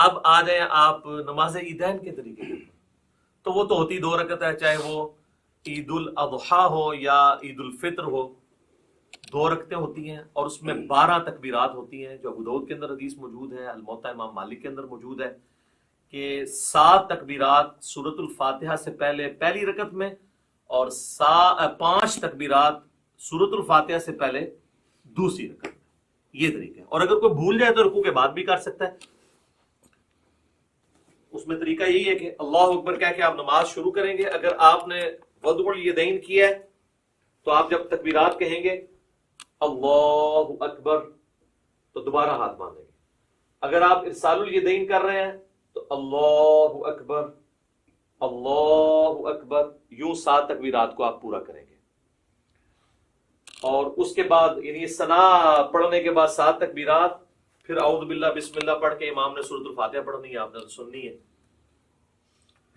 اب آ جائیں آپ نماز عیدین کے طریقے کے، تو وہ تو ہوتی 2 رکعت ہے، چاہے وہ عید الاضحیٰ ہو یا عید الفطر ہو، 2 رکعتیں ہوتی ہیں اور اس میں 12 تکبیرات ہوتی ہیں، جو ابو داؤد کے اندر حدیث موجود ہے، الموطا امام مالک کے اندر موجود ہے کہ 7 تکبیرات سورۃ الفاتحہ سے پہلے پہلی رکعت میں، اور 5 تکبیرات سورۃ الفاتحہ سے پہلے دوسری رکعت میں. یہ طریقہ ہے. اور اگر کوئی بھول جائے تو رکوع کے بعد بھی کر سکتا ہے. اس میں طریقہ یہی ہے کہ اللہ اکبر کہہ کے آپ نماز شروع کریں گے. اگر آپ نے وضع الیدین کیا ہے تو آپ جب تکبیرات کہیں گے اللہ اکبر تو دوبارہ ہاتھ باندھیں گے. اگر آپ ارسال الیدین کر رہے ہیں تو اللہ اکبر اللہ اکبر، یوں 7 تکبیرات کو آپ پورا کریں گے. اور اس کے بعد یعنی ثنا پڑھنے کے بعد 7 تکبیرات، پھر اعوذ باللہ بسم اللہ پڑھ کے امام نے سورۃ الفاتحہ پڑھنی ہے، آپ نے سننی ہے.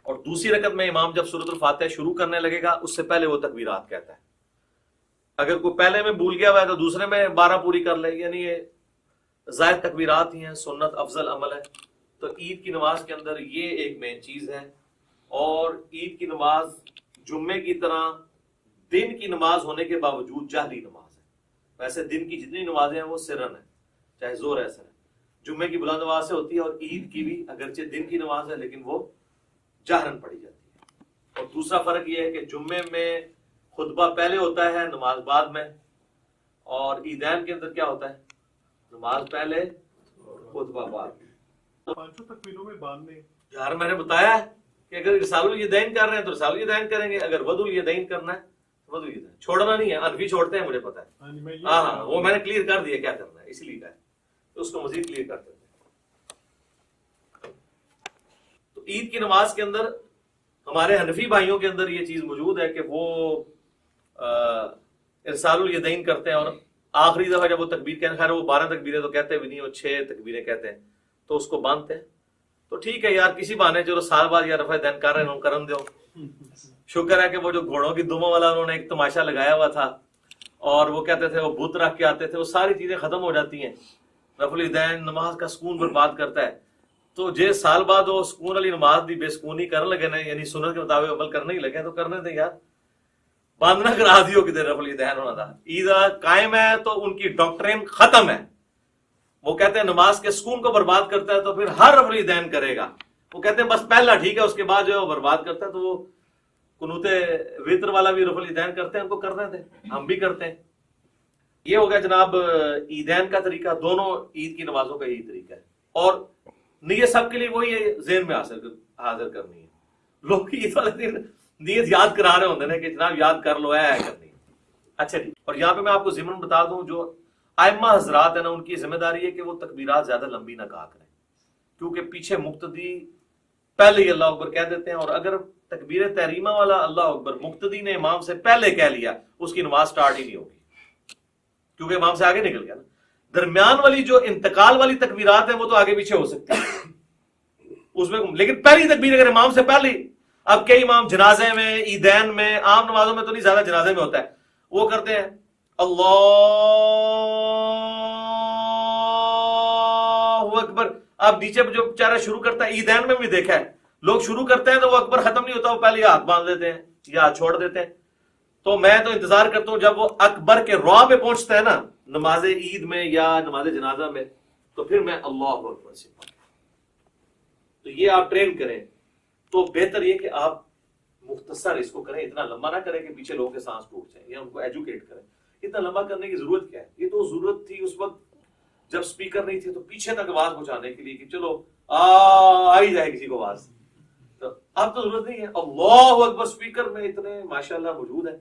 اور دوسری رکعت میں امام جب سورۃ الفاتحہ شروع کرنے لگے گا اس سے پہلے وہ تکبیرات کہتا ہے. اگر کوئی پہلے میں بھول گیا ہوا ہے تو دوسرے میں 12 پوری کر لے. یعنی یہ زائد تکبیرات ہی ہیں، سنت افضل عمل ہے. تو عید کی نماز کے اندر یہ ایک مین چیز ہے. اور عید کی نماز جمعے کی طرح دن کی نماز ہونے کے باوجود جہری نماز ہے. ویسے دن کی جتنی نمازیں ہیں وہ سرن ہے، چاہے زور ایسا ہے. جمعے کی بلند آواز سے ہوتی ہے اور عید کی بھی اگرچہ دن کی نماز ہے لیکن وہ جہرن پڑھی جاتی ہے. اور دوسرا فرق یہ ہے کہ جمعے میں خطبہ پہلے ہوتا ہے، نماز بعد میں. اور عیدین کے اندر کیا ہوتا ہے؟ نماز پہلے خطبہ بعد. 5 تکبیروں میں باندھنے یار میں نے بتایا کہ اگر رسال الیدین کر رہے ہیں تو رسال الیدین کریں گے، اگر وضع الیدین کرنا ہے تو وضع الیدین. چھوڑنا نہیں ہے، انفی چھوڑتے ہیں مجھے پتا ہے. ہاں وہ میں نے کلیئر کر دیا کیا کرنا ہے، اسی لیے کہا ہے تو اس کو مزید کلیئر کرتے ہیں. تو عید کی نماز کے اندر ہمارے حنفی بھائیوں کے اندر یہ چیز موجود ہے کہ وہ ارسال الیدین کرتے ہیں اور آخری دفعہ جب وہ تکبیر کہتے ہیں، خیر وہ 12 تکبیریں تو کہتے بھی نہیں، وہ 6 تکبیریں کہتے ہیں، تو اس کو باندھتے ہیں. تو ٹھیک ہے یار، کسی بہانے چلو سال بعد یا رفع دین کر رہے ہیں کرم دو. شکر ہے کہ وہ جو گھوڑوں کی دموں والا انہوں نے ایک تماشا لگایا ہوا تھا اور وہ کہتے تھے وہ بت رکھ کے آتے تھے، وہ ساری چیزیں ختم ہو جاتی ہیں. رفع الیدین نماز کا سکون برباد کرتا ہے. تو جے سال بعد وہ سکون والی نماز دی بے سکونی کرنے لگے نا، یعنی سنت کے مطابق عمل کرنے ہی لگے تو کرنے دیں یار. باندھنا کرا دیو کدھر رفع الیدین ہونا تھا. عید قائم ہے تو ان کی ڈاکٹرین ختم ہے. وہ کہتے ہیں نماز کے سکون کو برباد کرتا ہے تو پھر ہر رفع الیدین کرے گا. وہ کہتے ہیں بس پہلا ٹھیک ہے، اس کے بعد جو ہے وہ برباد کرتا ہے. تو وہ قنوت وطر والا بھی رفع الیدین کرتے ہیں، ان کو کرنے دیں، ہم بھی کرتے ہیں. یہ ہو گیا جناب عیدین کا طریقہ. دونوں عید کی نمازوں کا یہی طریقہ ہے. اور نیت سب کے لیے وہی ہے، ذہن میں حاضر کرنی ہے. لوگ عید والے دن نیت یاد کرا رہے ہوتے ہیں کہ جناب یاد کر لو ہے کرنی. اچھا جی، اور یہاں پہ میں آپ کو ضمن بتا دوں، جو ائمہ حضرات ہیں نا، ان کی ذمہ داری ہے کہ وہ تکبیرات زیادہ لمبی نہ کہا کریں، کیونکہ پیچھے مقتدی پہلے ہی اللہ اکبر کہہ دیتے ہیں. اور اگر تکبیر تحریمہ والا اللہ اکبر مقتدی نے امام سے پہلے کہہ لیا، اس کی نماز سٹارٹ ہی نہیں ہوگی، کیونکہ امام سے آگے نکل گیا نا. درمیان والی جو انتقال والی تکبیرات ہیں وہ تو آگے پیچھے ہو سکتی ہیں اس میں، لیکن پہلی تکبیر اگر امام سے پہلی. اب کئی امام جنازے میں، عیدین میں، عام نمازوں میں تو نہیں، زیادہ جنازے میں ہوتا ہے، وہ کرتے ہیں اللہ اکبر. اب نیچے جو بیچارہ شروع کرتا ہے، عیدین میں بھی دیکھا ہے لوگ شروع کرتے ہیں تو وہ اکبر ختم نہیں ہوتا، وہ پہلے ہاتھ باندھ دیتے ہیں یا ہاتھ چھوڑ دیتے ہیں. تو میں تو انتظار کرتا ہوں جب وہ اکبر کے رع پہ پہنچتا ہے نا نماز عید میں یا نماز جنازہ میں، تو پھر میں اللہ اکبر سے پڑھوں. تو یہ آپ ٹرین کریں تو بہتر یہ کہ آپ مختصر اس کو کریں، اتنا لمبا نہ کریں کہ پیچھے لوگوں کے سانس ٹوٹ جائیں، یا ان کو ایجوکیٹ کریں. اتنا لمبا کرنے کی ضرورت کیا ہے؟ یہ تو ضرورت تھی اس وقت جب سپیکر نہیں تھے تو پیچھے تک آواز پہنچانے کے لیے کہ چلو آ ہی جائے کسی کو آواز. تو اب تو ضرورت نہیں ہے. اللہ اکبر سپیکر میں اتنے ماشاءاللہ موجود ہے.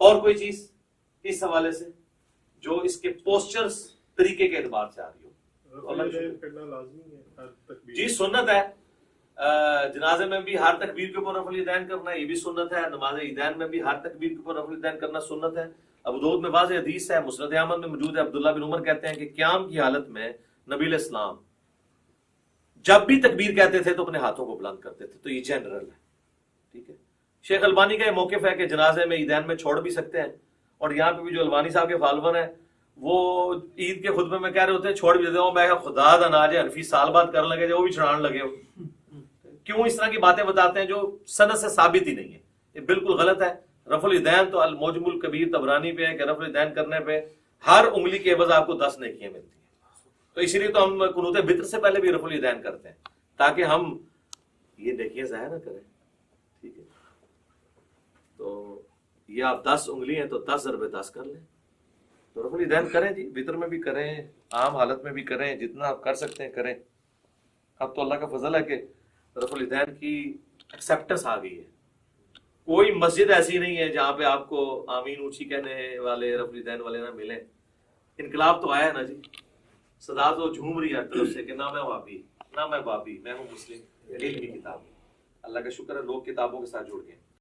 اور کوئی چیز اس حوالے سے جو اس کے پوسچرز طریقے کے اعتبار سے آ رہی ہو؟ جی سنت ہے. جنازے میں بھی ہر تکبیر کے اوپر رفع الیدین کرنا ہے، یہ بھی سنت ہے. نماز عیدین میں بھی ہر تکبیر کے اوپر رفع الیدین کرنا سنت ہے. ابو داؤد میں واضح حدیث ہے، مسند احمد میں موجود ہے. عبداللہ بن عمر کہتے ہیں کہ قیام کی حالت میں نبی علیہ السلام جب بھی تکبیر کہتے تھے تو اپنے ہاتھوں کو بلند کرتے تھے. تو یہ جنرل ہے، ٹھیک ہے. شیخ البانی کا یہ موقف ہے کہ جنازے میں عیدین میں چھوڑ بھی سکتے ہیں. اور یہاں پہ بھی جو البانی صاحب کے فالوور ہیں وہ عید کے خطبے میں کہہ رہے ہوتے ہیں چھوڑ بھی دیتے ہوں، میں کہا خدا دا ناج ہے حنفی سال بعد کرنے لگے جو وہ بھی چھڑان لگے ہو. کیوں اس طرح کی باتیں بتاتے ہیں جو سند سے ثابت ہی نہیں ہے؟ یہ بالکل غلط ہے. رفع الیدین تو المعجم الکبیر طبرانی پہ ہے کہ رفع الیدین کرنے پہ ہر انگلی کے عوض آپ کو 10 نیکیاں ملتی ہیں. تو اسی لیے تو ہم قنوت بطر سے پہلے بھی رفع الیدین کرتے ہیں تاکہ ہم یہ نیکیاں ضائع نہ کریں. ٹھیک ہے، تو یہ آپ 10 انگلی ہیں تو 10 ضرب 10 کر لیں. تو رفع الیدین کریں جی، وطر میں بھی کریں، عام حالت میں بھی کریں، جتنا آپ کر سکتے ہیں کریں. اب تو اللہ کا فضل ہے کہ رفع الیدین کی ایکسیپٹنس آ گئی ہے. کوئی مسجد ایسی نہیں ہے جہاں پہ آپ کو آمین اونچی کہنے والے رفع الیدین والے نہ ملیں. انقلاب تو آیا ہے نا جی، صدا تو جھوم رہی ہے ہر طرف سے کہ نہ میں وہابی نہ میں بابی، میں ہوں مسلم. علم کی کتاب. اللہ کا شکر ہے لوگ کتابوں کے ساتھ جڑ گئے.